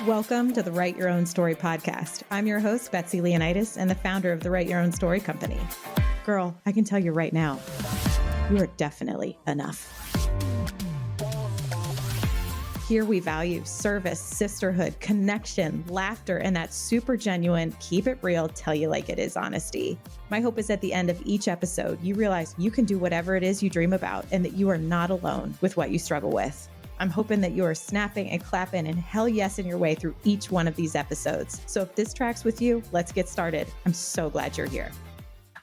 Welcome to the Write Your Own Story podcast. I'm your host, Betsy Leonidas, and the founder of the Write Your Own Story company. Girl, I can tell you right now, you are definitely enough. Here we value service, sisterhood, connection, laughter, and that super genuine, keep it real, tell you like it is honesty. My hope is at the end of each episode, you realize you can do whatever it is you dream about and that you are not alone with what you struggle with. I'm hoping that you are snapping and clapping and hell yes in your way through each one of these episodes. So if this tracks with you, let's get started. I'm so glad you're here.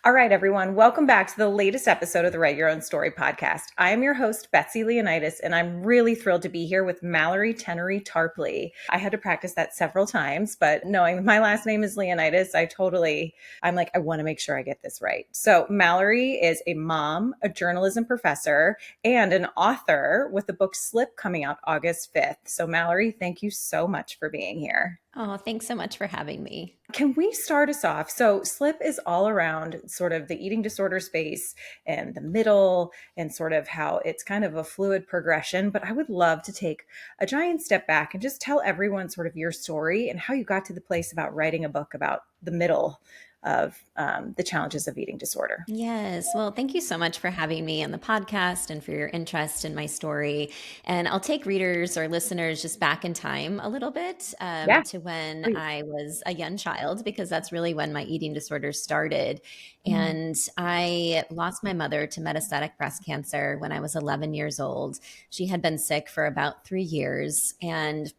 All right, everyone. Welcome back to the latest episode of the Write Your Own Story podcast. I am your host, Betsy Leonidas, and I'm really thrilled to be here with Mallary Tenore Tarpley. I had to practice that several times, but knowing my last name is Leonidas, I'm like, I want to make sure I get this right. So Mallary is a mom, a journalism professor, and an author with the book Slip coming out August 5th. So Mallary, thank you so much for being here. Oh, thanks so much for having me. Can we start us off? So Slip is all around sort of the eating disorder space and the middle and sort of how it's kind of a fluid progression. But I would love to take a giant step back and just tell everyone sort of your story and how you got to the place about writing a book about the middle of the challenges of eating disorder. Yes. Well, thank you so much for having me on the podcast and for your interest in my story. And I'll take readers or listeners just back in time a little bit to when Please. I was a young child, because that's really when my eating disorder started. And I lost my mother to metastatic breast cancer when I was 11 years old. She had been sick for about 3 years, and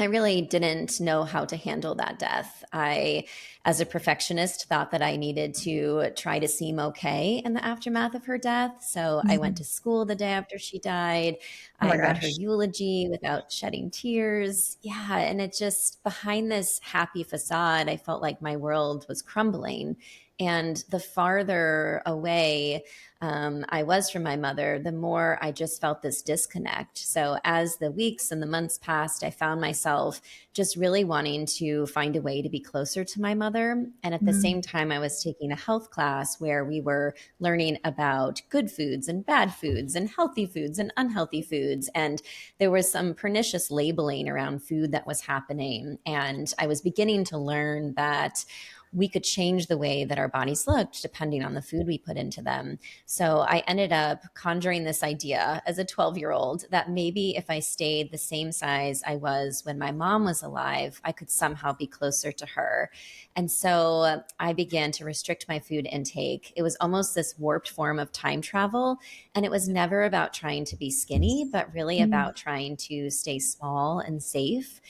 I really didn't know how to handle that death. I, as a perfectionist, thought that I needed to try to seem okay in the aftermath of her death. So I went to school the day after she died. I read her eulogy without shedding tears. Yeah. And it just, behind this happy facade, I felt like my world was crumbling. And the farther away I was from my mother, the more I just felt this disconnect. So as the weeks and the months passed, I found myself just really wanting to find a way to be closer to my mother. And at the same time, I was taking a health class where we were learning about good foods and bad foods and healthy foods and unhealthy foods. And there was some pernicious labeling around food that was happening. And I was beginning to learn that we could change the way that our bodies looked depending on the food we put into them. So I ended up conjuring this idea as a 12-year-old that maybe if I stayed the same size I was when my mom was alive, I could somehow be closer to her. And so I began to restrict my food intake. It was almost this warped form of time travel. And it was never about trying to be skinny, but really about trying to stay small and safe.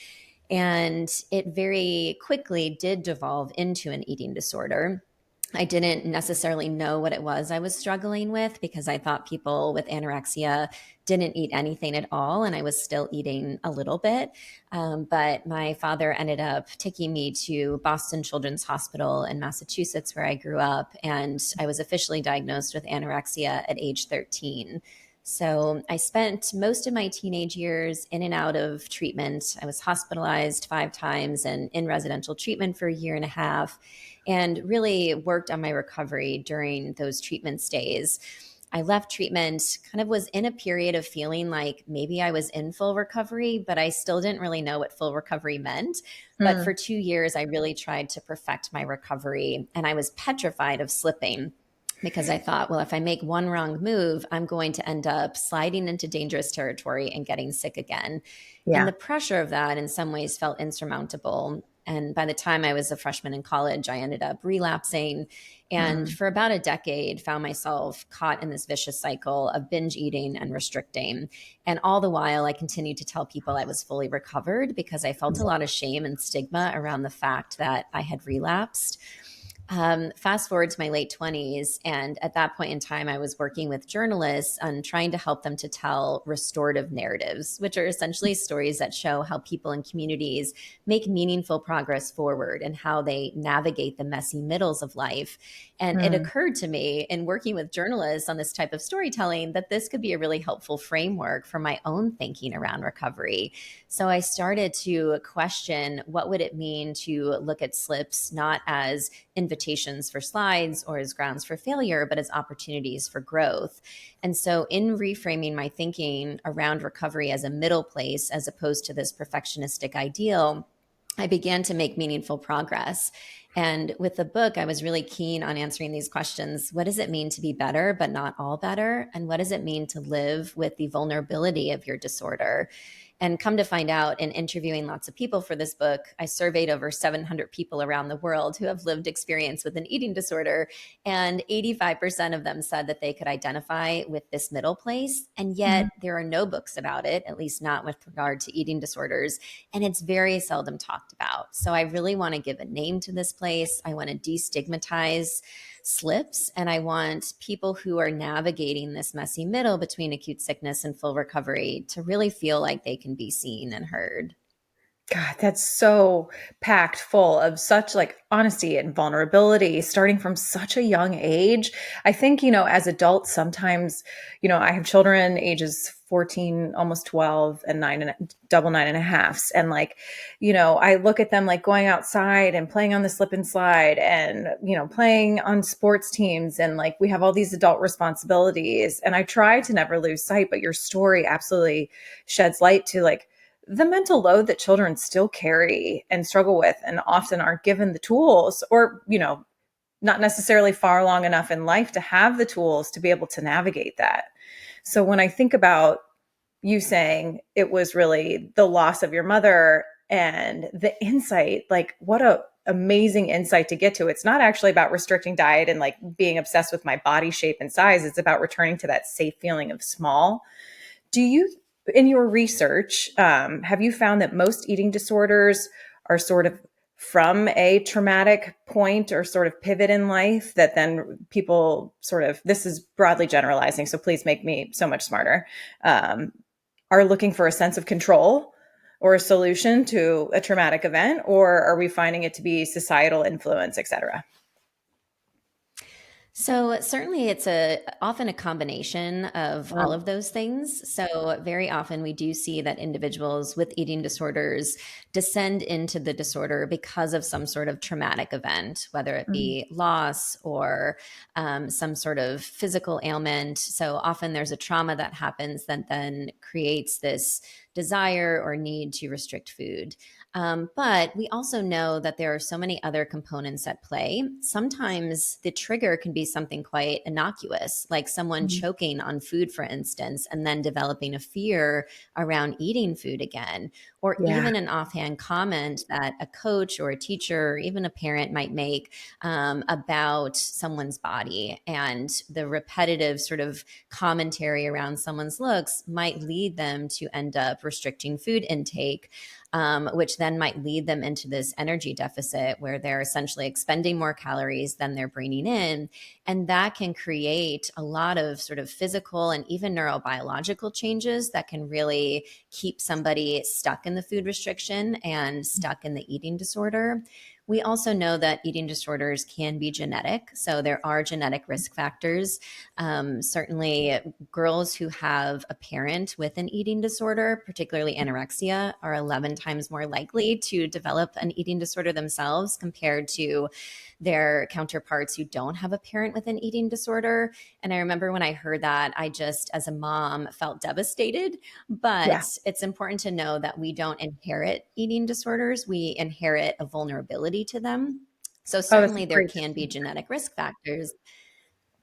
And it very quickly did devolve into an eating disorder. I didn't necessarily know what it was I was struggling with, because I thought people with anorexia didn't eat anything at all, and I was still eating a little bit. But my father ended up taking me to Boston Children's Hospital in Massachusetts, where I grew up, and I was officially diagnosed with anorexia at age 13. So I spent most of my teenage years in and out of treatment. I was hospitalized 5 times and in residential treatment for a year and a half, and really worked on my recovery during those treatment stays. I left treatment, kind of was in a period of feeling like maybe I was in full recovery, but I still didn't really know what full recovery meant. But for 2 years, I really tried to perfect my recovery, and I was petrified of slipping, because I thought, well, if I make one wrong move, I'm going to end up sliding into dangerous territory and getting sick again. And the pressure of that in some ways felt insurmountable. And by the time I was a freshman in college, I ended up relapsing. And for about a decade, found myself caught in this vicious cycle of binge eating and restricting. And all the while, I continued to tell people I was fully recovered, because I felt a lot of shame and stigma around the fact that I had relapsed. Fast forward to my late 20s. And at that point in time, I was working with journalists on trying to help them to tell restorative narratives, which are essentially stories that show how people in communities make meaningful progress forward and how they navigate the messy middles of life. And it occurred to me in working with journalists on this type of storytelling that this could be a really helpful framework for my own thinking around recovery. So I started to question, what would it mean to look at slips not as invitations limitations for slides or as grounds for failure, but as opportunities for growth. And so, in reframing my thinking around recovery as a middle place, as opposed to this perfectionistic ideal, I began to make meaningful progress. And with the book, I was really keen on answering these questions. What does it mean to be better, but not all better? And what does it mean to live with the vulnerability of your disorder? And come to find out, in interviewing lots of people for this book, I surveyed over 700 people around the world who have lived experience with an eating disorder. And 85% of them said that they could identify with this middle place. And yet there are no books about it, at least not with regard to eating disorders. And it's very seldom talked about. So I really want to give a name to this place. I want to destigmatize slips. And I want people who are navigating this messy middle between acute sickness and full recovery to really feel like they can be seen and heard. God, that's so packed full of such like honesty and vulnerability starting from such a young age. I think, as adults, sometimes, I have children ages 14, almost 12 and double 9.5. And like, I look at them like going outside and playing on the slip and slide and, playing on sports teams. And like, we have all these adult responsibilities and I try to never lose sight, but your story absolutely sheds light to like, the mental load that children still carry and struggle with and often aren't given the tools or, not necessarily far along enough in life to have the tools to be able to navigate that. So when I think about you saying it was really the loss of your mother and the insight, like what a amazing insight to get to. It's not actually about restricting diet and like being obsessed with my body shape and size. It's about returning to that safe feeling of small. Do you, in your research, have you found that most eating disorders are sort of from a traumatic point or sort of pivot in life that then people sort of, this is broadly generalizing, so please make me so much smarter, are looking for a sense of control or a solution to a traumatic event, or are we finding it to be societal influence, et cetera? So certainly it's often a combination of all of those things. So very often we do see that individuals with eating disorders descend into the disorder because of some sort of traumatic event, whether it be loss or some sort of physical ailment. So often there's a trauma that happens that then creates this desire or need to restrict food. But we also know that there are so many other components at play. Sometimes the trigger can be something quite innocuous, like someone choking on food, for instance, and then developing a fear around eating food again, or even an offhand comment that a coach or a teacher or even a parent might make about someone's body. And the repetitive sort of commentary around someone's looks might lead them to end up restricting food intake, which then might lead them into this energy deficit where they're essentially expending more calories than they're bringing in. And that can create a lot of sort of physical and even neurobiological changes that can really keep somebody stuck in the food restriction and stuck in the eating disorder. We also know that eating disorders can be genetic. So there are genetic risk factors. Certainly, girls who have a parent with an eating disorder, particularly anorexia, are 11 times more likely to develop an eating disorder themselves compared to their counterparts who don't have a parent with an eating disorder. And I remember when I heard that, I just, as a mom, felt devastated. But it's important to know that we don't inherit eating disorders, we inherit a vulnerability to them. So Oh, that's a certainly there great. can be genetic risk factors.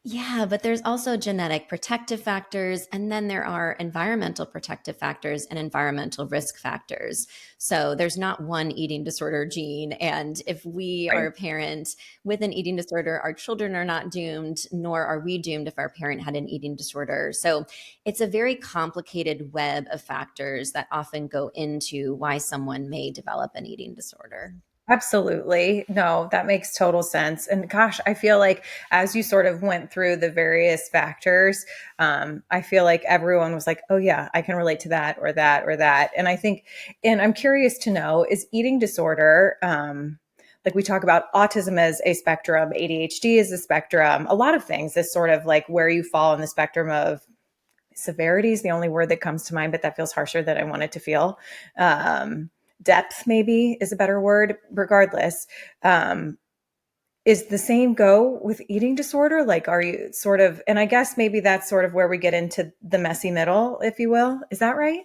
Yeah, but there's also genetic protective factors, and then there are environmental protective factors and environmental risk factors. So there's not one eating disorder gene. And if we are Right. a parent with an eating disorder, our children are not doomed, nor are we doomed if our parent had an eating disorder. So it's a very complicated web of factors that often go into why someone may develop an eating disorder. Absolutely. No, that makes total sense. And gosh, I feel like as you sort of went through the various factors, I feel like everyone was like, oh, yeah, I can relate to that or that or that. And I think, and I'm curious to know, is eating disorder, like we talk about autism as a spectrum, ADHD as a spectrum, a lot of things is sort of like where you fall on the spectrum of severity is the only word that comes to mind, but that feels harsher than I want it to feel. Depth maybe is a better word. Regardless, um, Is the same go with eating disorder? Like, are you sort of, and I guess maybe that's sort of where we get into the messy middle, if you will. Is that right?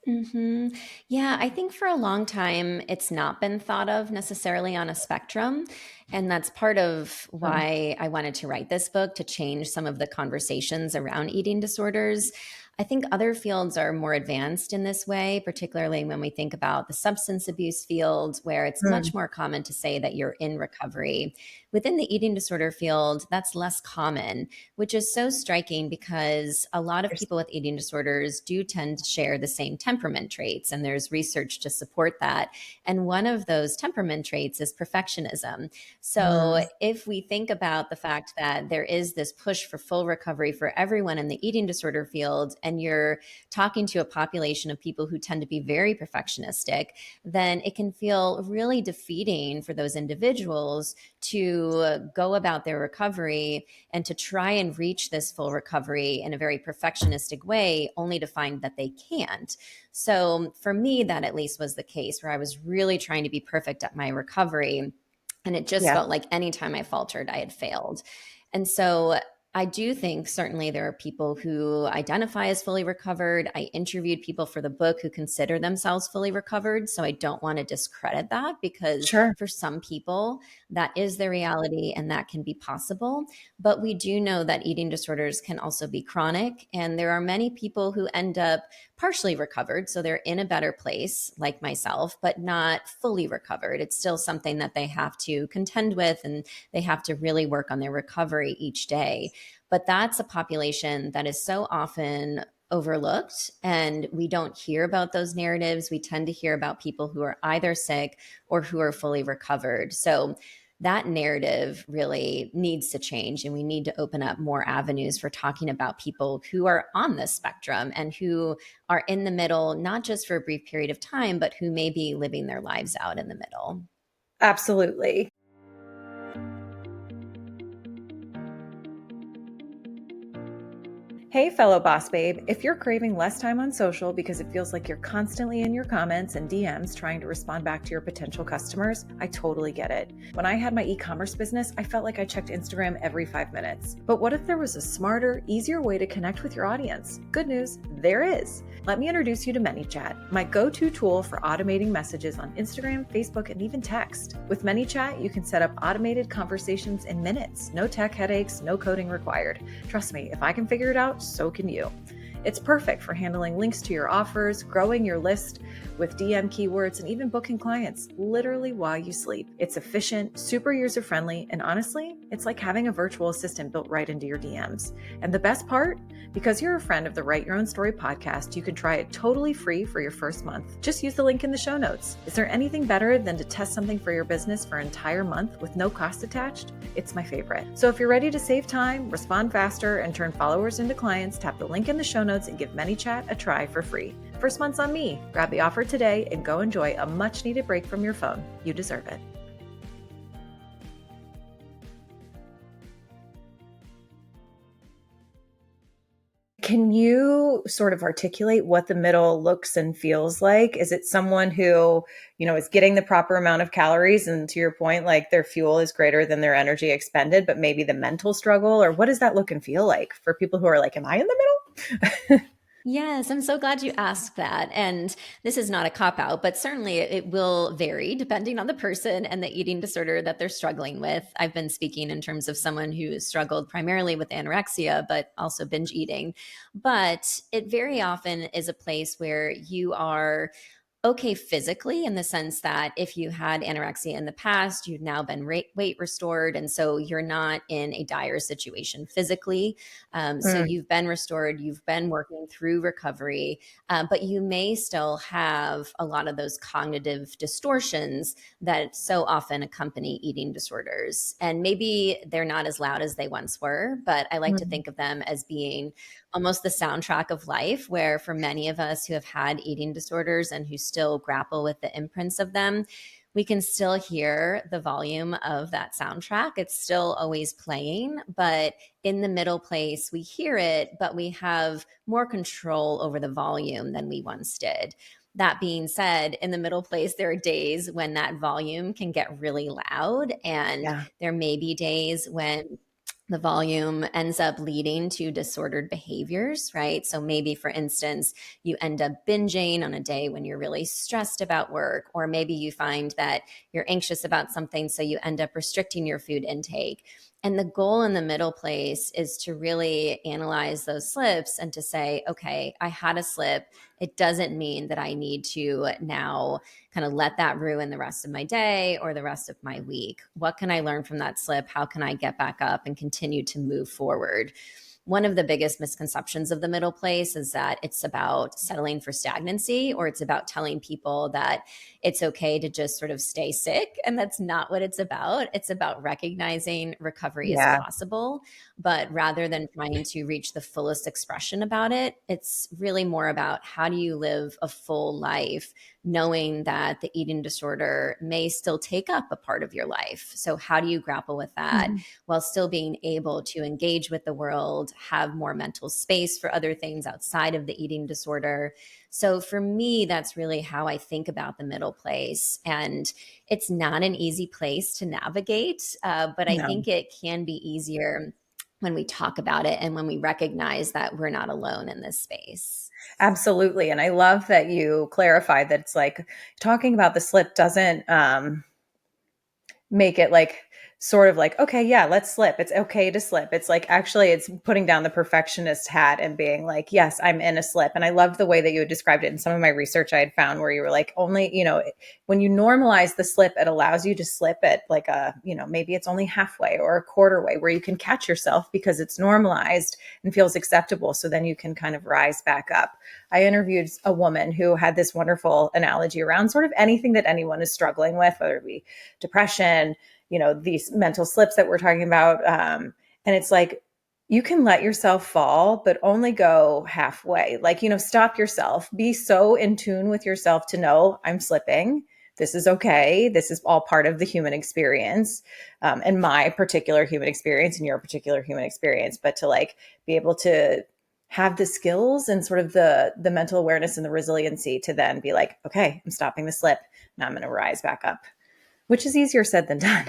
hmm Yeah, I think for a long time it's not been thought of necessarily on a spectrum. And that's part of Hmm. why I wanted to write this book to change some of the conversations around eating disorders. I think other fields are more advanced in this way, particularly when we think about the substance abuse field, where it's Hmm. much more common to say that you're in recovery. Within the eating disorder field, that's less common, which is so striking because a lot of people with eating disorders do tend to share the same temperament traits, and there's research to support that. And one of those temperament traits is perfectionism. So, Hmm. if we think about the fact that there is this push for full recovery for everyone in the eating disorder field, and you're talking to a population of people who tend to be very perfectionistic, then it can feel really defeating for those individuals to go about their recovery and to try and reach this full recovery in a very perfectionistic way, only to find that they can't. So, for me, that at least was the case where I was really trying to be perfect at my recovery. And it just Yeah, felt like anytime I faltered, I had failed. And so I do think certainly there are people who identify as fully recovered. I interviewed people for the book who consider themselves fully recovered. So I don't want to discredit that because sure. for some people, that is their reality and that can be possible. But we do know that eating disorders can also be chronic. And there are many people who end up partially recovered. So they're in a better place, like myself, but not fully recovered. It's still something that they have to contend with, and they have to really work on their recovery each day. But that's a population that is so often overlooked, and we don't hear about those narratives. We tend to hear about people who are either sick or who are fully recovered. So that narrative really needs to change, and we need to open up more avenues for talking about people who are on this spectrum and who are in the middle, not just for a brief period of time, but who may be living their lives out in the middle. Absolutely. Hey, fellow boss babe, if you're craving less time on social because it feels like you're constantly in your comments and DMs trying to respond back to your potential customers, I totally get it. When I had my e-commerce business, I felt like I checked Instagram every 5 minutes. But what if there was a smarter, easier way to connect with your audience? Good news, there is. Let me introduce you to ManyChat, my go-to tool for automating messages on Instagram, Facebook, and even text. With ManyChat, you can set up automated conversations in minutes. No tech headaches, no coding required. Trust me, if I can figure it out, so can you. It's perfect for handling links to your offers, growing your list with DM keywords, and even booking clients literally while you sleep. It's efficient, super user friendly, and honestly, it's like having a virtual assistant built right into your DMs. And the best part? Because you're a friend of the Write Your Own Story podcast, you can try it totally free for your first month. Just use the link in the show notes. Is there anything better than to test something for your business for an entire month with no cost attached? It's my favorite. So if you're ready to save time, respond faster, and turn followers into clients, tap the link in the show notes and give ManyChat a try for free. First month's on me. Grab the offer today and go enjoy a much needed break from your phone. You deserve it. Can you sort of articulate what the middle looks and feels like? Is it someone who, is getting the proper amount of calories and to your point, like their fuel is greater than their energy expended, but maybe the mental struggle? Or what does that look and feel like for people who are like, am I in the middle? Yes, I'm so glad you asked that. And this is not a cop out, but certainly it will vary depending on the person and the eating disorder that they're struggling with. I've been speaking in terms of someone who struggled primarily with anorexia, but also binge eating. But it very often is a place where you are okay physically, in the sense that if you had anorexia in the past, you've now been weight restored. And so you're not in a dire situation physically. So Mm, you've been restored, you've been working through recovery, but you may still have a lot of those cognitive distortions that so often accompany eating disorders. And maybe they're not as loud as they once were, but I like to mm, think of them as being almost the soundtrack of life, where for many of us who have had eating disorders and who still grapple with the imprints of them, we can still hear the volume of that soundtrack. It's still always playing, but in the middle place, we hear it, but we have more control over the volume than we once did. That being said, in the middle place, there are days when that volume can get really loud, and Yeah. there may be days when the volume ends up leading to disordered behaviors, right? So maybe, for instance, you end up binging on a day when you're really stressed about work, or maybe you find that you're anxious about something, so you end up restricting your food intake. And the goal in the middle place is to really analyze those slips and to say, okay, I had a slip. It doesn't mean that I need to now kind of let that ruin the rest of my day or the rest of my week. What can I learn from that slip? How can I get back up and continue to move forward? One of the biggest misconceptions of the middle place is that it's about settling for stagnancy, or it's about telling people that it's okay to just sort of stay sick. And that's not what it's about. It's about recognizing recovery is Yeah. possible. But rather than trying to reach the fullest expression about it, it's really more about how do you live a full life, knowing that the eating disorder may still take up a part of your life. So, how do you grapple with that Mhm. while still being able to engage with the world, have more mental space for other things outside of the eating disorder? So, for me, that's really how I think about the middle place. And it's not an easy place to navigate, but I No. think it can be easier when we talk about it and when we recognize that we're not alone in this space. Absolutely. And I love that you clarified that it's like talking about the slip doesn't make it like sort of like, okay, yeah, let's slip. It's okay to slip. It's like actually it's putting down the perfectionist hat and being like, yes, I'm in a slip. And I loved the way that you had described it in some of my research I had found where you were like, only, when you normalize the slip, it allows you to slip at like maybe it's only halfway or a quarter way where you can catch yourself because it's normalized and feels acceptable. So then you can kind of rise back up. I interviewed a woman who had this wonderful analogy around sort of anything that anyone is struggling with, whether it be depression, these mental slips that we're talking about. And it's like, you can let yourself fall, but only go halfway. Like, stop yourself, be so in tune with yourself to know I'm slipping. This is okay. This is all part of the human experience, and my particular human experience and your particular human experience. But to like be able to have the skills and sort of the mental awareness and the resiliency to then be like, okay, I'm stopping the slip. Now I'm going to rise back up, which is easier said than done.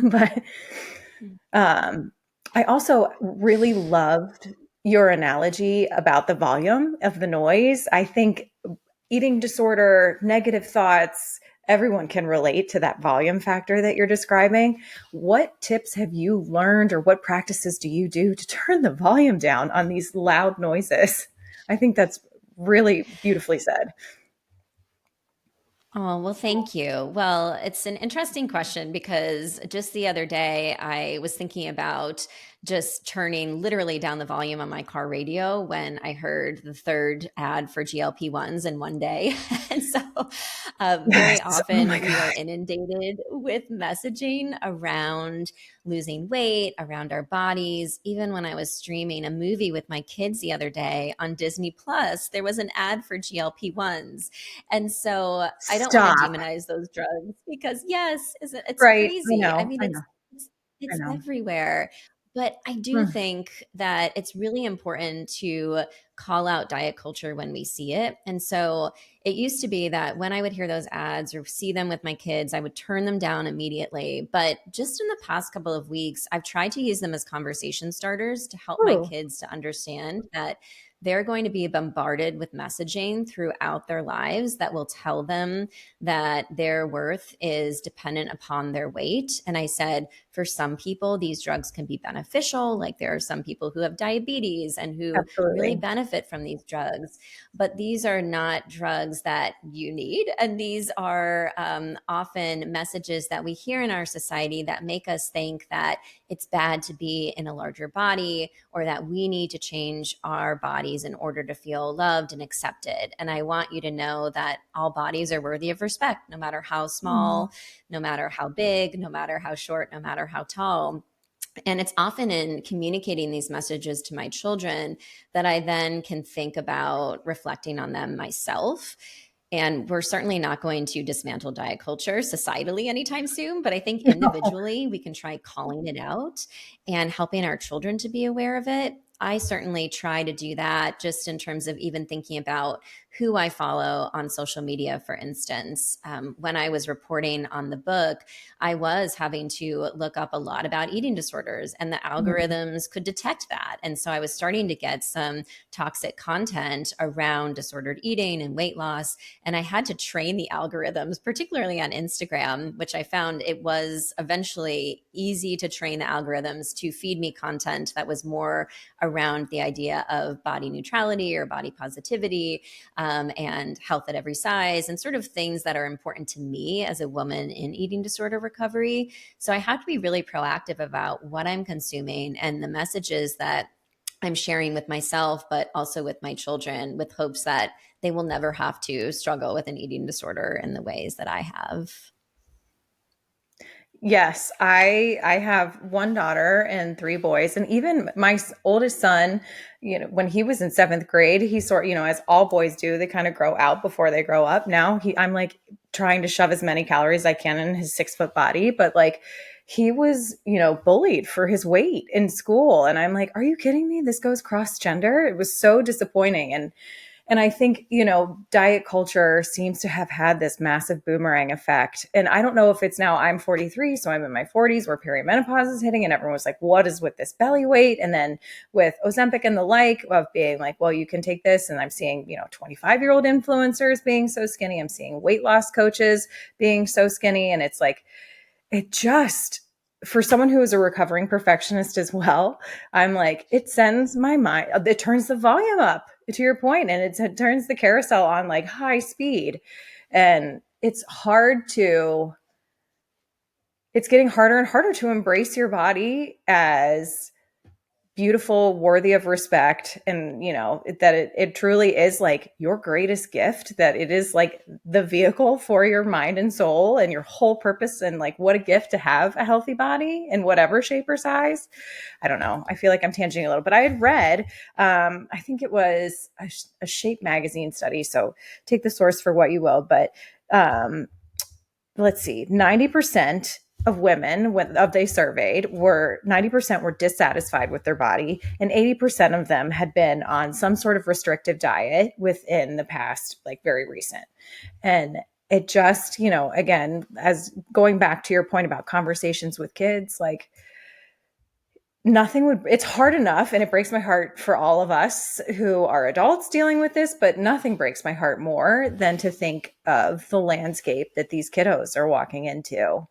But um, I also really loved your analogy about the volume of the noise. I think eating disorder, negative thoughts, everyone can relate to that volume factor that you're describing. What tips have you learned or what practices do you do to turn the volume down on these loud noises? I think that's really beautifully said. Oh, well, thank you. Well, it's an interesting question because just the other day I was thinking about just turning literally down the volume on my car radio when I heard the third ad for GLP-1s in one day. And so, very Yes. Oh my often we are God. inundated with messaging around losing weight, around our bodies. Even when I was streaming a movie with my kids the other day on Disney Plus, there was an ad for GLP-1s. And so I don't want to Stop. demonize those drugs because yes, it's Right. I crazy. I know. mean, I know. it's I it's know. everywhere. But I do Mm. think that it's really important to call out diet culture when we see it. And so it used to be that when I would hear those ads or see them with my kids, I would turn them down immediately. But just in the past couple of weeks, I've tried to use them as conversation starters to help my Ooh, kids to understand that they're going to be bombarded with messaging throughout their lives that will tell them that their worth is dependent upon their weight. And I said, for some people, these drugs can be beneficial. Like there are some people who have diabetes and who really absolutely. benefit from these drugs, but these are not drugs that you need. And these are often messages that we hear in our society that make us think that it's bad to be in a larger body or that we need to change our bodies in order to feel loved and accepted. And I want you to know that all bodies are worthy of respect, no matter how Mm. small, no matter how big, no matter how short, no matter how tall. And it's often in communicating these messages to my children that I then can think about reflecting on them myself. And we're certainly not going to dismantle diet culture societally anytime soon, but I think No. individually we can try calling it out and helping our children to be aware of it. I certainly try to do that just in terms of even thinking about who I follow on social media, for instance. When I was reporting on the book, I was having to look up a lot about eating disorders, and the algorithms could detect that. And so I was starting to get some toxic content around disordered eating and weight loss. And I had to train the algorithms, particularly on Instagram, which I found it was eventually easy to train the algorithms to feed me content that was more around the idea of body neutrality or body positivity, and health at every size, and sort of things that are important to me as a woman in eating disorder recovery. So I have to be really proactive about what I'm consuming and the messages that I'm sharing with myself, but also with my children, with hopes that they will never have to struggle with an eating disorder in the ways that I have. Yes, I have one daughter and three boys, and even my oldest son, when he was in seventh grade, he as all boys do, they kind of grow out before they grow up. Now I'm like trying to shove as many calories as I can in his 6 foot body, but like he was, bullied for his weight in school, and I'm like, are you kidding me? This goes cross gender. It was so disappointing, and I think, diet culture seems to have had this massive boomerang effect. And I don't know if it's now I'm 43, so I'm in my 40s where perimenopause is hitting and everyone was like, what is with this belly weight? And then with Ozempic and the like of being like, well, you can take this. And I'm seeing, 25-year-old influencers being so skinny. I'm seeing weight loss coaches being so skinny. And it's like, it just, for someone who is a recovering perfectionist as well, I'm like, it sends my mind, it turns the volume up to your point, and it turns the carousel on like high speed. And it's getting harder and harder to embrace your body as beautiful, worthy of respect, and that it truly is like your greatest gift, that it is like the vehicle for your mind and soul and your whole purpose. And like, what a gift to have a healthy body in whatever shape or size. I don't know, I feel like I'm tangenting a little, but I had read I think it was a Shape magazine study, so take the source for what you will, but let's see, 90% of women they surveyed 90% were dissatisfied with their body, and 80% of them had been on some sort of restrictive diet within the past, like very recent. And it just, again, as going back to your point about conversations with kids, like it's hard enough, and it breaks my heart for all of us who are adults dealing with this, but nothing breaks my heart more than to think of the landscape that these kiddos are walking into.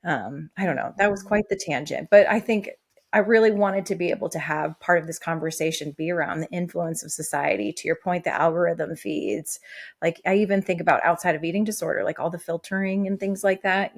I don't know. That was quite the tangent, but I think I really wanted to be able to have part of this conversation be around the influence of society. To your point, the algorithm feeds, like I even think about outside of eating disorder, like all the filtering and things like that,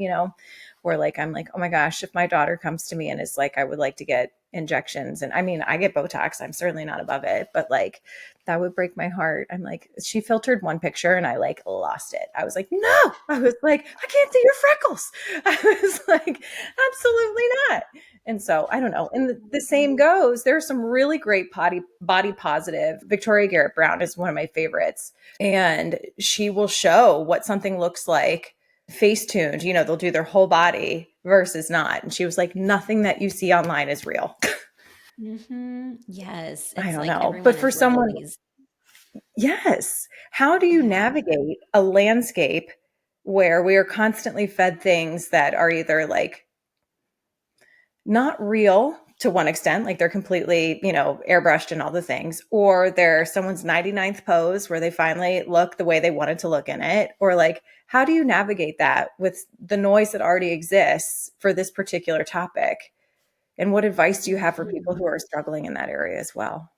where like, I'm like, oh my gosh, if my daughter comes to me and is like, I would like to get injections. And I mean, I get Botox, I'm certainly not above it, but like, that would break my heart. I'm like, she filtered one picture and I like lost it. I was like, no, I was like, I can't see your freckles. I was like, absolutely not. And so I don't know. And the same goes, there's some really great body positive. Victoria Garrett Brown is one of my favorites. And she will show what something looks like face tuned, they'll do their whole body versus not. And she was like, nothing that you see online is real. Mm-hmm. Yes. I It's don't like know. But for someone, yes. How do you navigate a landscape where we are constantly fed things that are either like not real to one extent, like they're completely, airbrushed and all the things, or they're someone's 99th pose where they finally look the way they wanted to look in it, or like, how do you navigate that with the noise that already exists for this particular topic? And what advice do you have for people who are struggling in that area as well?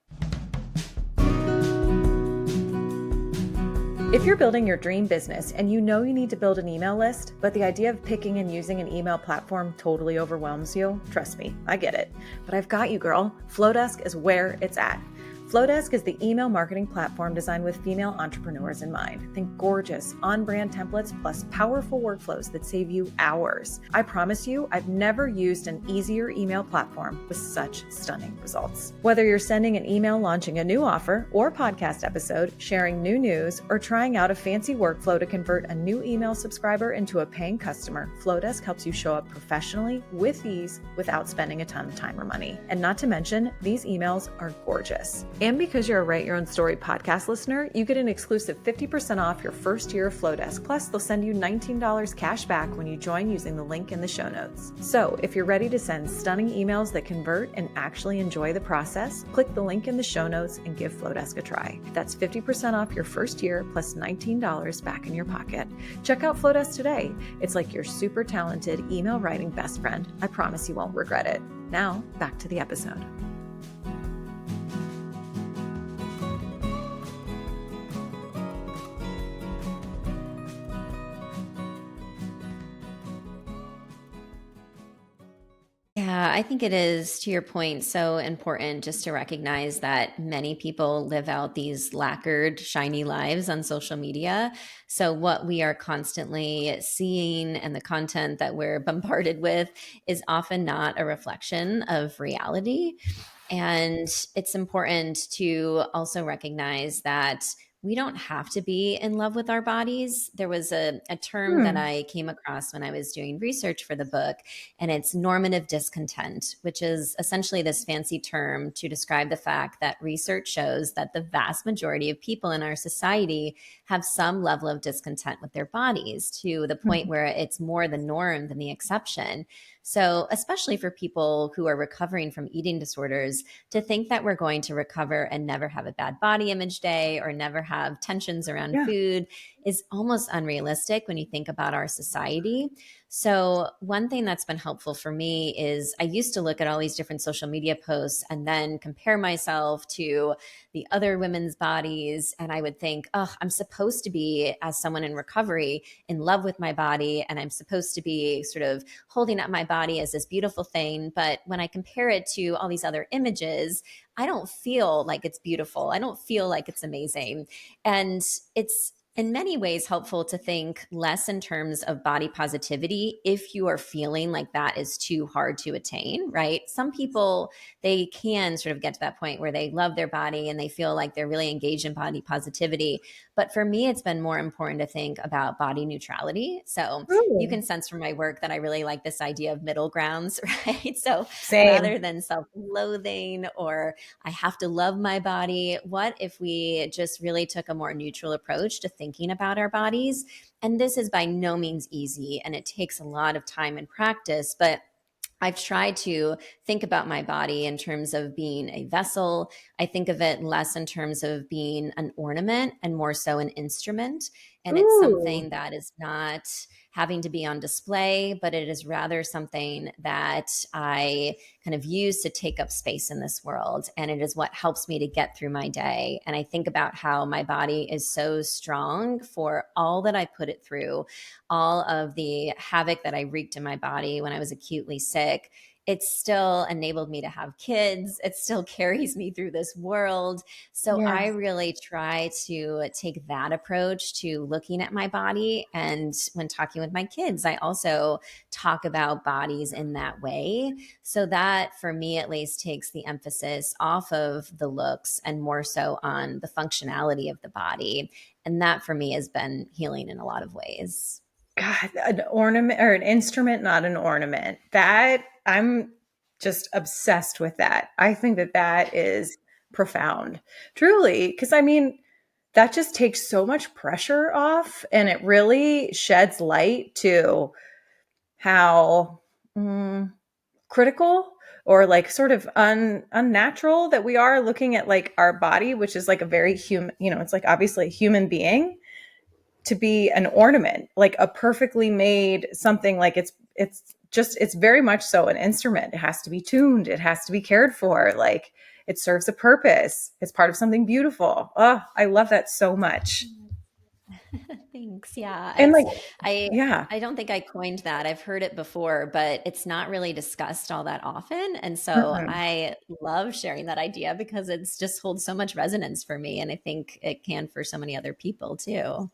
If you're building your dream business and you know you need to build an email list, but the idea of picking and using an email platform totally overwhelms you, trust me, I get it. But I've got you, girl. Flowdesk is where it's at. Flowdesk is the email marketing platform designed with female entrepreneurs in mind. Think gorgeous, on-brand templates plus powerful workflows that save you hours. I promise you, I've never used an easier email platform with such stunning results. Whether you're sending an email launching a new offer or podcast episode, sharing new news, or trying out a fancy workflow to convert a new email subscriber into a paying customer, Flowdesk helps you show up professionally with ease without spending a ton of time or money. And not to mention, these emails are gorgeous. And because you're a Write Your Own Story podcast listener, you get an exclusive 50% off your first year of Flowdesk. Plus, they'll send you $19 cash back when you join using the link in the show notes. So if you're ready to send stunning emails that convert and actually enjoy the process, click the link in the show notes and give Flowdesk a try. That's 50% off your first year plus $19 back in your pocket. Check out Flowdesk today. It's like your super talented email writing best friend. I promise you won't regret it. Now, back to the episode. Yeah, I think it is, to your point, so important just to recognize that many people live out these lacquered, shiny lives on social media. So, what we are constantly seeing and the content that we're bombarded with is often not a reflection of reality. And it's important to also recognize that we don't have to be in love with our bodies. There was a term that I came across when I was doing research for the book, and it's normative discontent, which is essentially this fancy term to describe the fact that research shows that the vast majority of people in our society have some level of discontent with their bodies, to the point where it's more the norm than the exception. So, especially for people who are recovering from eating disorders, to think that we're going to recover and never have a bad body image day or never have tensions around food is almost unrealistic when you think about our society. So, one thing that's been helpful for me is I used to look at all these different social media posts and then compare myself to the other women's bodies. And I would think, oh, I'm supposed to be, as someone in recovery, in love with my body. And I'm supposed to be sort of holding up my body as this beautiful thing. But when I compare it to all these other images, I don't feel like it's beautiful. I don't feel like it's amazing. And it's in many ways helpful to think less in terms of body positivity if you are feeling like that is too hard to attain, right? Some people, they can sort of get to that point where they love their body and they feel like they're really engaged in body positivity. But for me, it's been more important to think about body neutrality. So you can sense from my work that I really like this idea of middle grounds, right? So Same. rather than self-loathing or I have to love my body, what if we just really took a more neutral approach to thinking about our bodies? And this is by no means easy, and it takes a lot of time and practice, but I've tried to think about my body in terms of being a vessel. I think of it less in terms of being an ornament and more so an instrument. And it's something that is not having to be on display, but it is rather something that I kind of use to take up space in this world. And it is what helps me to get through my day. And I think about how my body is so strong for all that I put it through, all of the havoc that I wreaked in my body when I was acutely sick. It still enabled me to have kids. It still carries me through this world. So I really try to take that approach to looking at my body. And when talking with my kids, I also talk about bodies in that way. So that, for me at least, takes the emphasis off of the looks and more so on the functionality of the body. And that for me has been healing in a lot of ways. God, an ornament or an instrument, not an ornament. That I'm just obsessed with that. I think that that is profound, truly. Because I mean, that just takes so much pressure off and it really sheds light to how critical or like sort of unnatural that we are looking at like our body, which is like a very human, it's like obviously a human being, to be an ornament, like a perfectly made something. Like it's very much so an instrument. It has to be tuned. It has to be cared for. Like it serves a purpose. It's part of something beautiful. Oh, I love that so much. Thanks. Yeah. And like, I yeah. I don't think I coined that. I've heard it before, but it's not really discussed all that often. And so Mm-mm. I love sharing that idea because it's just holds so much resonance for me. And I think it can for so many other people too.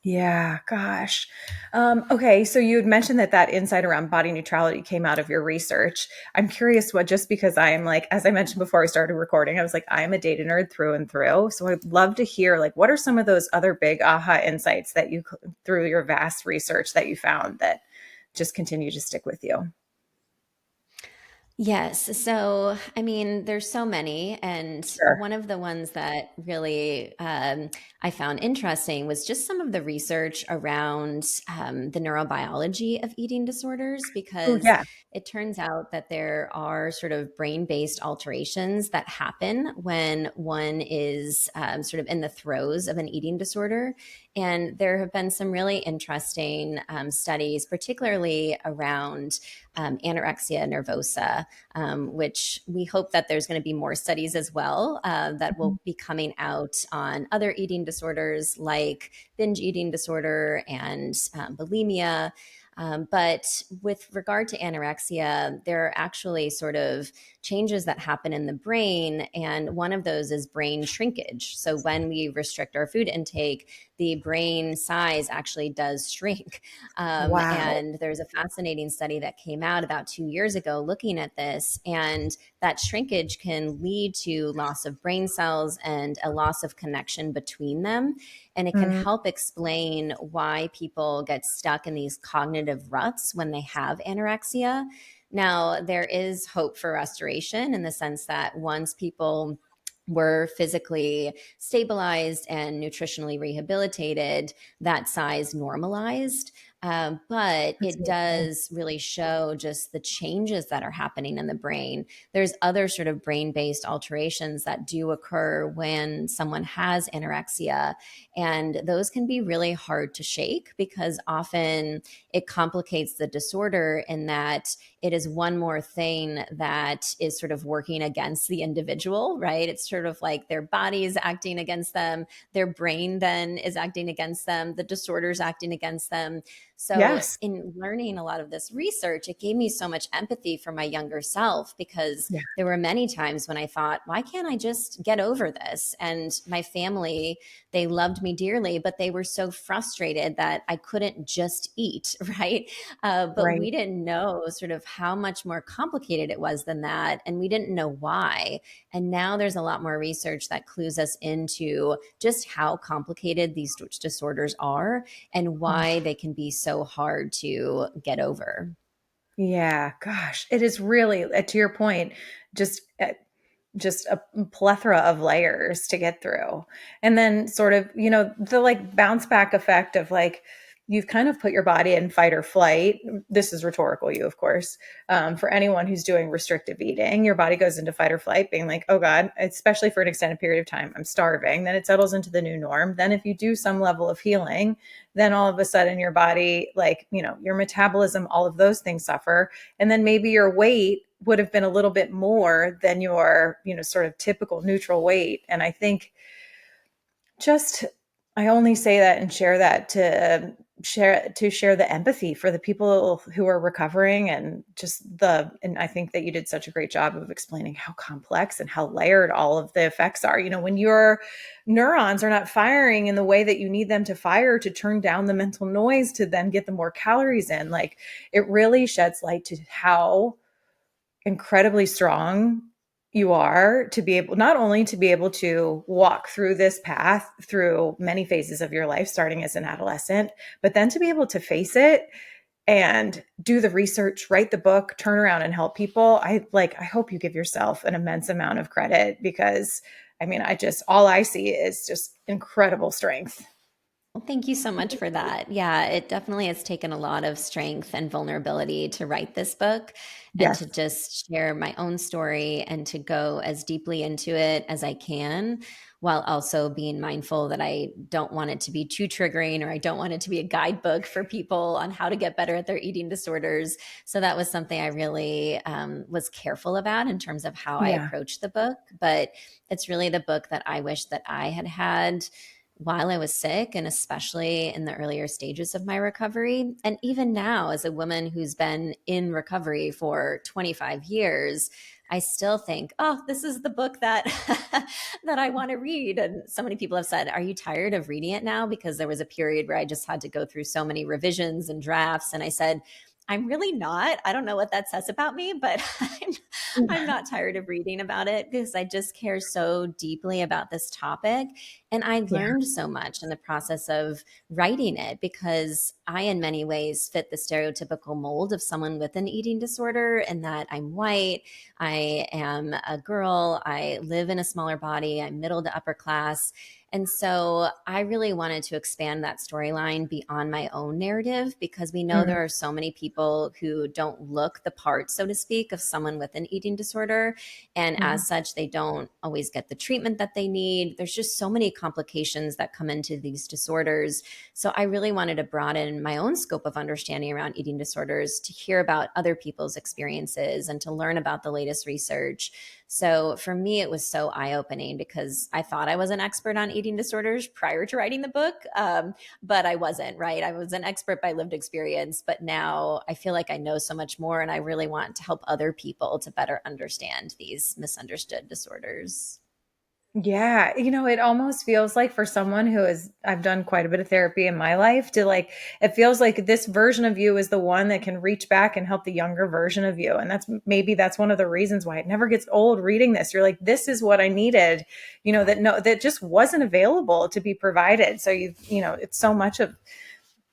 Yeah, gosh. Okay, so you had mentioned that insight around body neutrality came out of your research. I'm curious just because I am like, as I mentioned before we started recording, I was like, I'm a data nerd through and through. So I'd love to hear like, what are some of those other big aha insights that you, through your vast research that you found that just continue to stick with you? Yes. So, I mean, there's so many. And Sure. one of the ones that really I found interesting was just some of the research around the neurobiology of eating disorders, Oh, because yeah. it turns out that there are sort of brain based alterations that happen when one is sort of in the throes of an eating disorder. And there have been some really interesting studies, particularly around anorexia nervosa, which we hope that there's going to be more studies as well that will be coming out on other eating disorders like binge eating disorder and bulimia. But with regard to anorexia, there are actually sort of changes that happen in the brain. And one of those is brain shrinkage. So when we restrict our food intake, the brain size actually does shrink. Wow. And there's a fascinating study that came out about 2 years ago looking at this. And that shrinkage can lead to loss of brain cells and a loss of connection between them. And it can Mm, help explain why people get stuck in these cognitive ruts when they have anorexia. Now, there is hope for restoration in the sense that once people were physically stabilized and nutritionally rehabilitated, that size normalized. But that's it amazing. does really show just the changes that are happening in the brain. There's other sort of brain based alterations that do occur when someone has anorexia. And those can be really hard to shake because often it complicates the disorder in that it is one more thing that is sort of working against the individual, right? It's sort of like their body is acting against them, their brain then is acting against them, the disorder is acting against them. So, Yes. in learning a lot of this research, it gave me so much empathy for my younger self because Yeah. there were many times when I thought, why can't I just get over this? And my family, they loved me dearly, but they were so frustrated that I couldn't just eat, right? But Right. we didn't know sort of how much more complicated it was than that. And we didn't know why. And now there's a lot more research that clues us into just how complicated these disorders are and why they can be so hard to get over. Yeah, gosh, it is really, to your point, just just a plethora of layers to get through. And then sort of, the like bounce back effect of like you've kind of put your body in fight or flight. This is rhetorical, you, of course. For anyone who's doing restrictive eating, your body goes into fight or flight, being like, oh God, especially for an extended period of time, I'm starving. Then it settles into the new norm. Then if you do some level of healing, then all of a sudden your body, like, your metabolism, all of those things suffer. And then maybe your weight would have been a little bit more than your, sort of typical neutral weight. And I think just, I only say that and share that to share the empathy for the people who are recovering, and and I think that you did such a great job of explaining how complex and how layered all of the effects are. When your neurons are not firing in the way that you need them to fire to turn down the mental noise to then get the more calories in, like, it really sheds light to how incredibly strong you are to be able, not only to be able to walk through this path through many phases of your life starting as an adolescent, but then to be able to face it and do the research, write the book, turn around and help people. I hope you give yourself an immense amount of credit, because I mean, all I see is just incredible strength. Well, thank you so much for that. Yeah, it definitely has taken a lot of strength and vulnerability to write this book and Yes. to just share my own story and to go as deeply into it as I can, while also being mindful that I don't want it to be too triggering, or I don't want it to be a guidebook for people on how to get better at their eating disorders. So that was something I really was careful about in terms of how I Yeah. approached the book. But it's really the book that I wish that I had had while I was sick, and especially in the earlier stages of my recovery. And even now, as a woman who's been in recovery for 25 years, I still think, oh, this is the book that that I want to read. And so many people have said, are you tired of reading it now? Because there was a period where I just had to go through so many revisions and drafts. And I said, I'm really not. I don't know what that says about me, but I'm not tired of reading about it because I just care so deeply about this topic. And I Yeah. learned so much in the process of writing it because I, in many ways, fit the stereotypical mold of someone with an eating disorder, in that I'm white, I am a girl, I live in a smaller body, I'm middle to upper class. And so I really wanted to expand that storyline beyond my own narrative because we know Mm, there are so many people who don't look the part, so to speak, of someone with an eating disorder. And mhm. as such, they don't always get the treatment that they need. There's just so many complications that come into these disorders. So I really wanted to broaden my own scope of understanding around eating disorders, to hear about other people's experiences and to learn about the latest research. So for me, it was so eye opening because I thought I was an expert on eating disorders prior to writing the book, but I wasn't, right? I was an expert by lived experience, but now I feel like I know so much more, and I really want to help other people to better understand these misunderstood disorders. Yeah, it almost feels like for someone I've done quite a bit of therapy in my life to like, it feels like this version of you is the one that can reach back and help the younger version of you. And that's one of the reasons why it never gets old reading this. You're like, this is what I needed, that just wasn't available to be provided. So it's so much of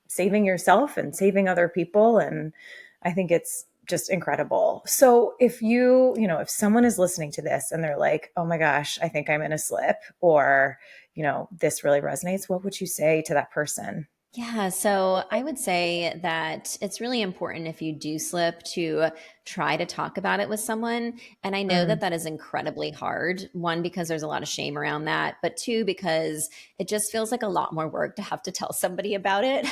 saving yourself and saving other people. And I think it's just incredible. So if someone is listening to this and they're like, oh my gosh, I think I'm in a slip, or, this really resonates, what would you say to that person? Yeah, so I would say that it's really important, if you do slip, to try to talk about it with someone. And I know that Mm, that is incredibly hard. One, because there's a lot of shame around that, but two, because it just feels like a lot more work to have to tell somebody about it.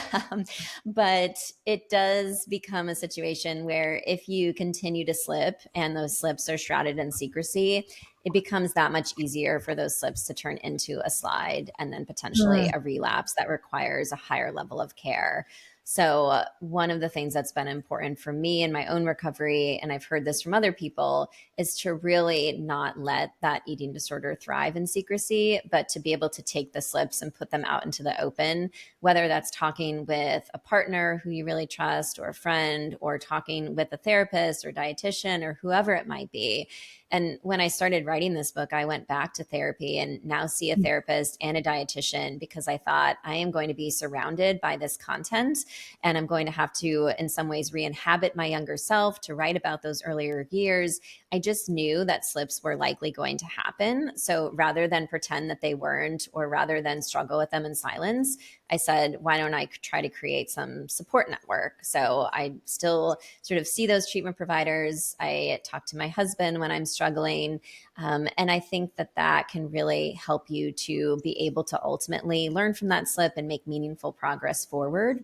But it does become a situation where if you continue to slip and those slips are shrouded in secrecy, it becomes that much easier for those slips to turn into a slide and then potentially mm, a relapse that requires a higher level of care. So, one of the things that's been important for me in my own recovery, and I've heard this from other people, is to really not let that eating disorder thrive in secrecy, but to be able to take the slips and put them out into the open, whether that's talking with a partner who you really trust, or a friend, or talking with a therapist or dietitian or whoever it might be. And when I started writing this book, I went back to therapy and now see a therapist and a dietitian, because I thought, I am going to be surrounded by this content, and I'm going to have to, in some ways, re-inhabit my younger self to write about those earlier years. I just knew that slips were likely going to happen. So rather than pretend that they weren't, or rather than struggle with them in silence, I said, why don't I try to create some support network? So I still sort of see those treatment providers. I talk to my husband when I'm struggling. And I think that that can really help you to be able to ultimately learn from that slip and make meaningful progress forward.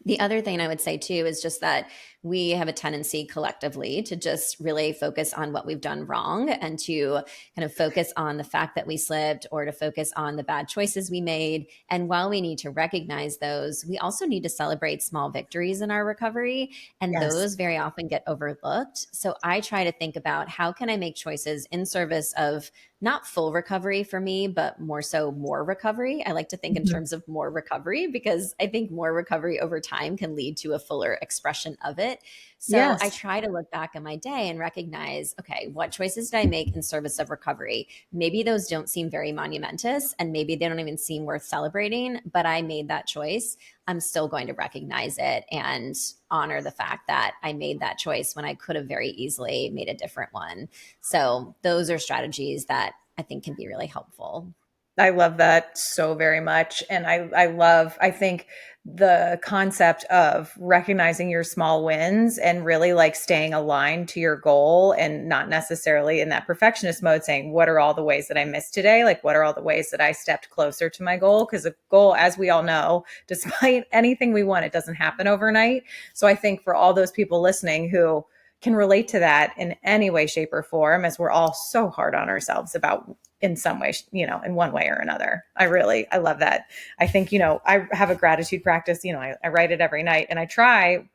The other thing I would say too is just that we have a tendency collectively to just really focus on what we've done wrong, and to kind of focus on the fact that we slipped, or to focus on the bad choices we made. And while we need to recognize those, we also need to celebrate small victories in our recovery. And yes. those very often get overlooked. So I try to think about, how can I make choices in service of not full recovery for me, but more so more recovery. I like to think in Mhm. terms of more recovery, because I think more recovery over time can lead to a fuller expression of it. So I Yes. try to look back on my day and recognize, okay, what choices did I make in service of recovery? Maybe those don't seem very monumentous, and maybe they don't even seem worth celebrating, but I made that choice. I'm still going to recognize it and honor the fact that I made that choice when I could have very easily made a different one. So those are strategies that I think can be really helpful. I love that so very much. And I think the concept of recognizing your small wins and really like staying aligned to your goal, and not necessarily in that perfectionist mode saying, what are all the ways that I missed today? Like, what are all the ways that I stepped closer to my goal? Because a goal, as we all know, despite anything we want, it doesn't happen overnight. So I think for all those people listening who can relate to that in any way, shape, or form, as we're all so hard on ourselves about in some way, in one way or another. I love that. I think, I have a gratitude practice, I write it every night, and I try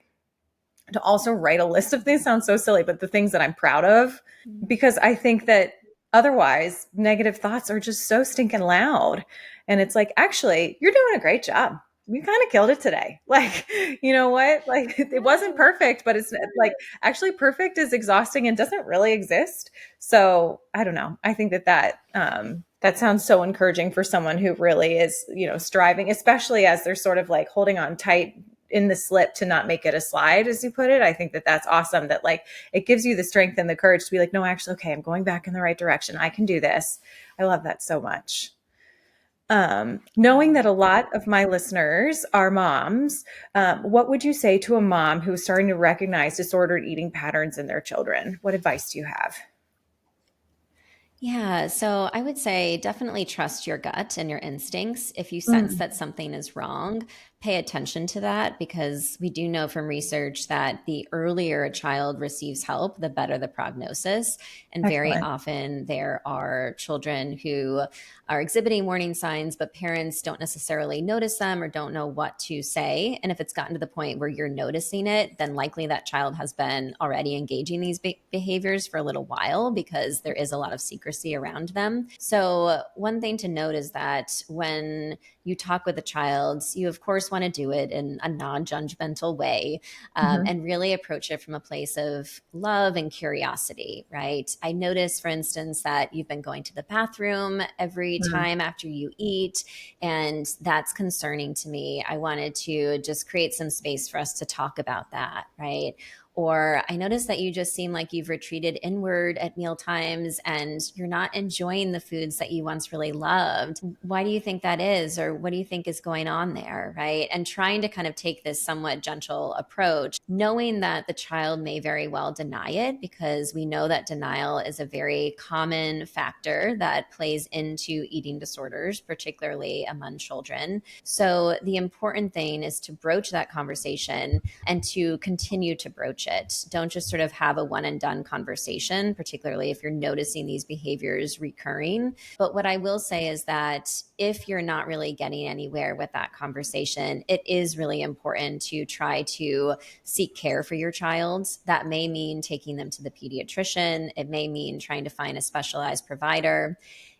to also write a list of things. Sounds so silly, but the things that I'm proud of, because I think that otherwise negative thoughts are just so stinking loud. And it's like, actually, you're doing a great job. you kind of killed it today. Like, you know what? Like it wasn't perfect, but it's like actually perfect is exhausting and doesn't really exist. So I don't know. I think that sounds so encouraging for someone who really is, striving, especially as they're sort of like holding on tight in the slip to not make it a slide, as you put it. I think that that's awesome, that like it gives you the strength and the courage to be like, no, actually, okay, I'm going back in the right direction. I can do this. I love that so much. Knowing that a lot of my listeners are moms, what would you say to a mom who is starting to recognize disordered eating patterns in their children? What advice do you have? Yeah, so I would say definitely trust your gut and your instincts. If you sense Mm, that something is wrong, pay attention to that, because we do know from research that the earlier a child receives help, the better the prognosis. And very excellent. often there are children who are exhibiting warning signs, but parents don't necessarily notice them or don't know what to say. And if it's gotten to the point where you're noticing it, then likely that child has been already engaging these behaviors for a little while, because there is a lot of secrecy around them. So, one thing to note is that when you talk with a child, you of course want to do it in a non judgmental way, Mhm. and really approach it from a place of love and curiosity, right? I notice, for instance, that you've been going to the bathroom every Mm. time after you eat, and that's concerning to me. I wanted to just create some space for us to talk about that, right? Or I noticed that you just seem like you've retreated inward at meal times and you're not enjoying the foods that you once really loved. Why do you think that is? Or what do you think is going on there? Right. And trying to kind of take this somewhat gentle approach, knowing that the child may very well deny it, because we know that denial is a very common factor that plays into eating disorders, particularly among children. So the important thing is to broach that conversation and to continue to broach it. Don't just sort of have a one and done conversation, particularly if you're noticing these behaviors recurring. But what I will say is that if you're not really getting anywhere with that conversation, it is really important to try to seek care for your child. That may mean taking them to the pediatrician, it may mean trying to find a specialized provider.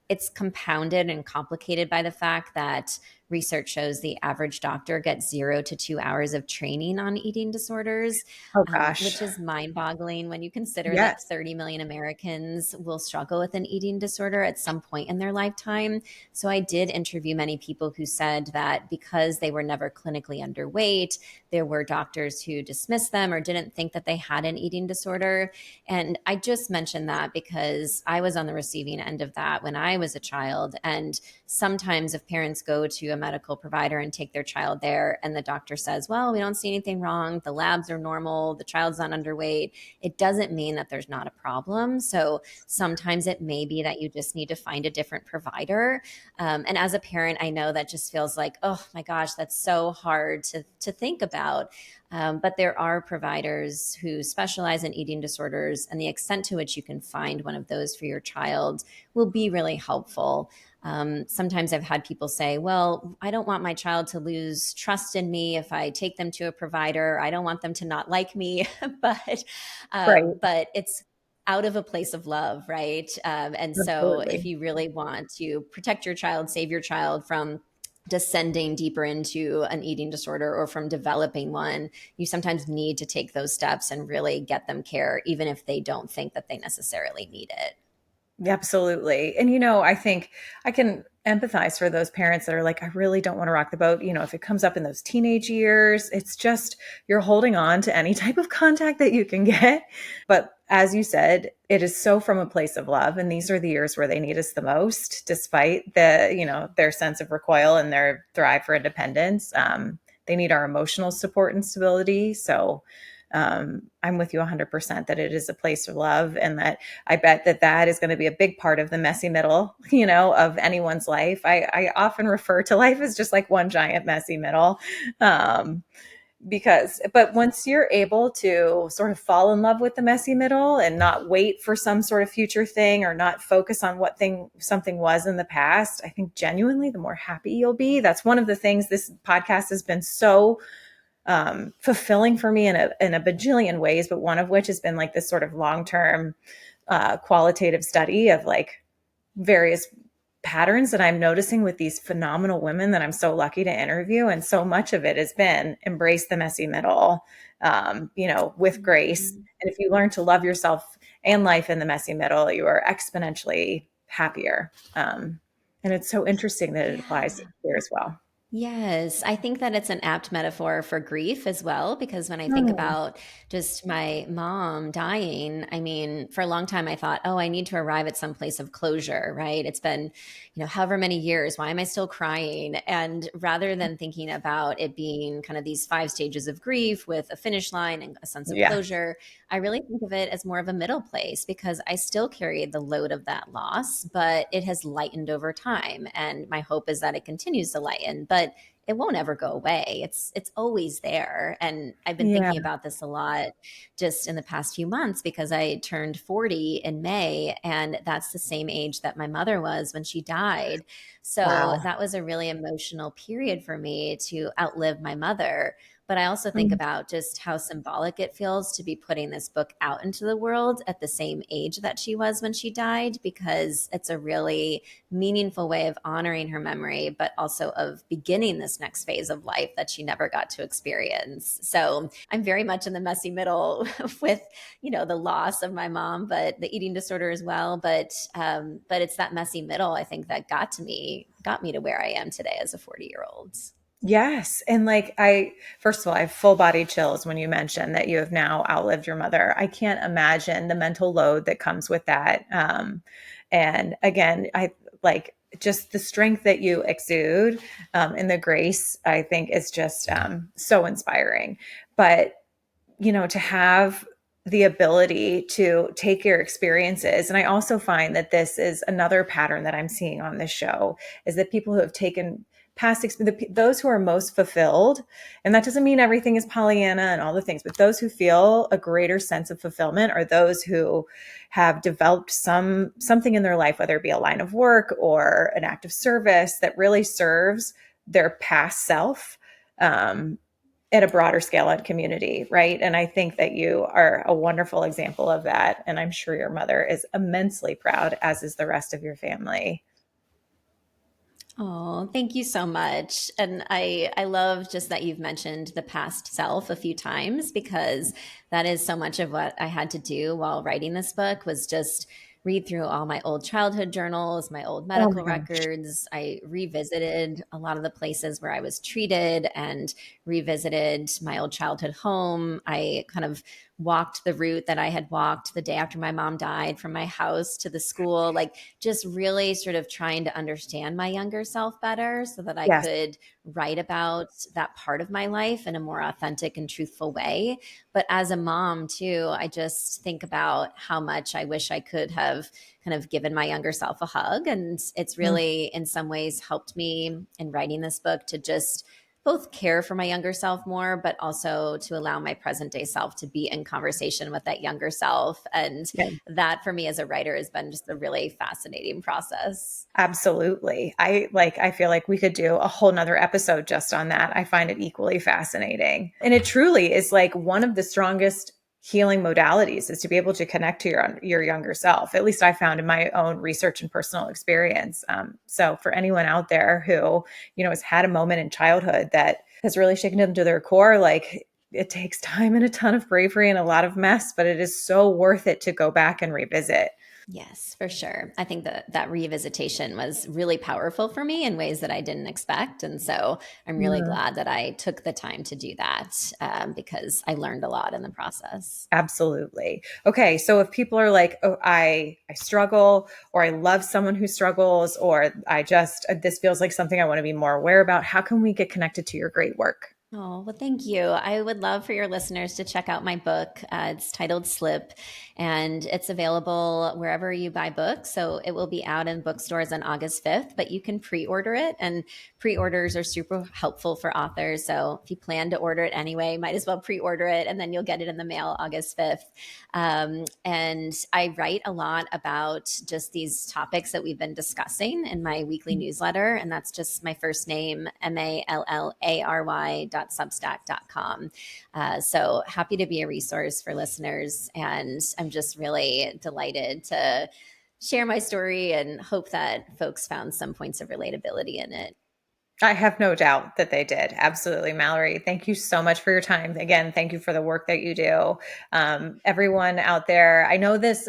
It's compounded and complicated by the fact that research shows the average doctor gets 0 to 2 hours of training on eating disorders, Oh gosh. which is mind boggling when you consider that Yes. 30 million Americans will struggle with an eating disorder at some point in their lifetime. So I did interview many people who said that because they were never clinically underweight, there were doctors who dismissed them or didn't think that they had an eating disorder. And I just mentioned that because I was on the receiving end of that when I was a child. And sometimes if parents go to a medical provider and take their child there and the doctor says, well, we don't see anything wrong, the labs are normal, the child's not underweight, it doesn't mean that there's not a problem. So sometimes it may be that you just need to find a different provider. And as a parent, I know that just feels like, oh my gosh, that's so hard to think about. But there are providers who specialize in eating disorders, and the extent to which you can find one of those for your child will be really helpful. Sometimes I've had people say, well, I don't want my child to lose trust in me if I take them to a provider. I don't want them to not like me, but Right. but it's out of a place of love, right? And so if Absolutely. you really want to protect your child, save your child from descending deeper into an eating disorder or from developing one, you sometimes need to take those steps and really get them care, even if they don't think that they necessarily need it. Absolutely. And, I think I can empathize for those parents that are like, I really don't want to rock the boat. If it comes up in those teenage years, it's just you're holding on to any type of contact that you can get. But as you said, it is so from a place of love. And these are the years where they need us the most, despite their sense of recoil and their thrive for independence. They need our emotional support and stability. So, I'm with you 100% that it is a place of love, and that I bet that is going to be a big part of the messy middle, of anyone's life. I often refer to life as just like one giant messy middle. Um, but once you're able to sort of fall in love with the messy middle and not wait for some sort of future thing or not focus on what thing something was in the past, I think genuinely the more happy you'll be. That's one of the things this podcast has been so fulfilling for me in a bajillion ways, but one of which has been like this sort of long-term qualitative study of like various patterns that I'm noticing with these phenomenal women that I'm so lucky to interview. And so much of it has been embrace the messy middle, with grace. Mhm. And if you learn to love yourself and life in the messy middle, you are exponentially happier. And it's so interesting that it Yeah. applies here as well. Yes, I think that it's an apt metaphor for grief as well, because when I think Oh, about just my mom dying, I mean, for a long time I thought, oh, I need to arrive at some place of closure, right? It's been, however many years. Why am I still crying? And rather than thinking about it being kind of these 5 stages of grief with a finish line and a sense of yeah. closure, I really think of it as more of a middle place because I still carry the load of that loss, but it has lightened over time. And my hope is that it continues to lighten. But it won't ever go away. It's always there. And I've been Yeah. thinking about this a lot just in the past few months because I turned 40 in May, and that's the same age that my mother was when she died. So Wow. that was a really emotional period for me to outlive my mother. But I also think Mm. about just how symbolic it feels to be putting this book out into the world at the same age that she was when she died, because it's a really meaningful way of honoring her memory, but also of beginning this next phase of life that she never got to experience. So I'm very much in the messy middle with, the loss of my mom, but the eating disorder as well. But it's that messy middle, I think, that got me to where I am today as a 40-year-old. Yes. And first of all, I have full body chills when you mention that you have now outlived your mother. I can't imagine the mental load that comes with that. And again, I like just the strength that you exude, and the grace, I think is just, so inspiring. But to have the ability to take your experiences. And I also find that this is another pattern that I'm seeing on this show is that people who have taken those who are most fulfilled, and that doesn't mean everything is Pollyanna and all the things, but those who feel a greater sense of fulfillment are those who have developed something in their life, whether it be a line of work or an act of service that really serves their past self. At a broader scale and community, right? And I think that you are a wonderful example of that. And I'm sure your mother is immensely proud, as is the rest of your family. Oh, thank you so much. And I love just that you've mentioned the past self a few times because that is so much of what I had to do while writing this book was just read through all my old childhood journals, my old Oh my medical gosh. records. I revisited a lot of the places where I was treated and revisited my old childhood home. I kind of walked the route that I had walked the day after my mom died from my house to the school, like just really sort of trying to understand my younger self better so that I Yes. could write about that part of my life in a more authentic and truthful way. But as a mom, too, I just think about how much I wish I could have kind of given my younger self a hug. And it's Mm. really, in some ways, helped me in writing this book to just both care for my younger self more, but also to allow my present day self to be in conversation with that younger self. And Yeah. that for me as a writer has been just a really fascinating process. Absolutely. I feel like we could do a whole nother episode just on that. I find it equally fascinating. And it truly is like one of the strongest healing modalities is to be able to connect to your younger self. At least I found in my own research and personal experience. So for anyone out there who, has had a moment in childhood that has really shaken them to their core, like it takes time and a ton of bravery and a lot of mess, but it is so worth it to go back and revisit. Yes, for sure. I think that revisitation was really powerful for me in ways that I didn't expect. And so I'm really glad that I took the time to do that because I learned a lot in the process. Absolutely. Okay, so if people are like, "Oh, I struggle," or "I love someone who struggles," or "I just this feels like something I want to be more aware about," how can we get connected to your great work? Oh, well, thank you. I would love for your listeners to check out my book. It's titled Slip, and it's available wherever you buy books. So it will be out in bookstores on August 5th, but you can pre order it. And pre orders are super helpful for authors. So if you plan to order it anyway, might as well pre order it, and then you'll get it in the mail August 5th. And I write a lot about just these topics that we've been discussing in my weekly newsletter. And that's just my first name, Mallary.substack.com. So happy to be a resource for listeners. And I'm just really delighted share my story and hope that folks found some points of relatability in it. I have no doubt that they did. Absolutely. Mallary, thank you so much for your time. Again, thank you for the work that you do. Everyone out there, I know this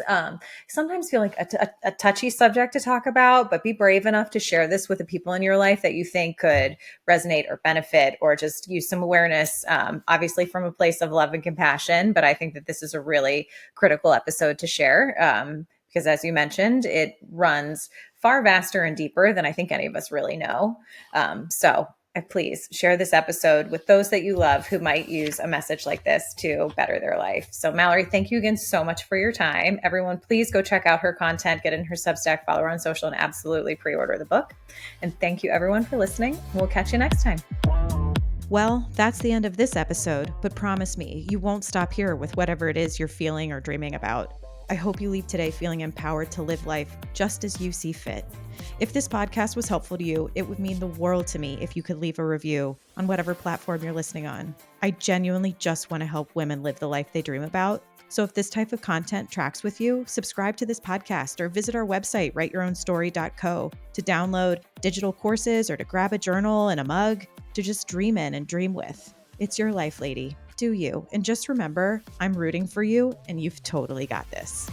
sometimes feel like a touchy subject to talk about, but be brave enough to share this with the people in your life that you think could resonate or benefit or just use some awareness, obviously from a place of love and compassion. But I think that this is a really critical episode to share because as you mentioned, it runs far vaster and deeper than I think any of us really know. So please share this episode with those that you love who might use a message like this to better their life. So Mallary, thank you again so much for your time. Everyone, please go check out her content, get in her Substack, follow her on social, and absolutely pre-order the book. And thank you everyone for listening. We'll catch you next time. Well, that's the end of this episode, but promise me, you won't stop here with whatever it is you're feeling or dreaming about. I hope you leave today feeling empowered to live life just as you see fit. If this podcast was helpful to you, it would mean the world to me if you could leave a review on whatever platform you're listening on. I genuinely just want to help women live the life they dream about. So if this type of content tracks with you, subscribe to this podcast or visit our website, writeyourownsstory.co, to download digital courses or to grab a journal and a mug to just dream in and dream with. It's your life, lady. Do you. And just remember, I'm rooting for you and you've totally got this.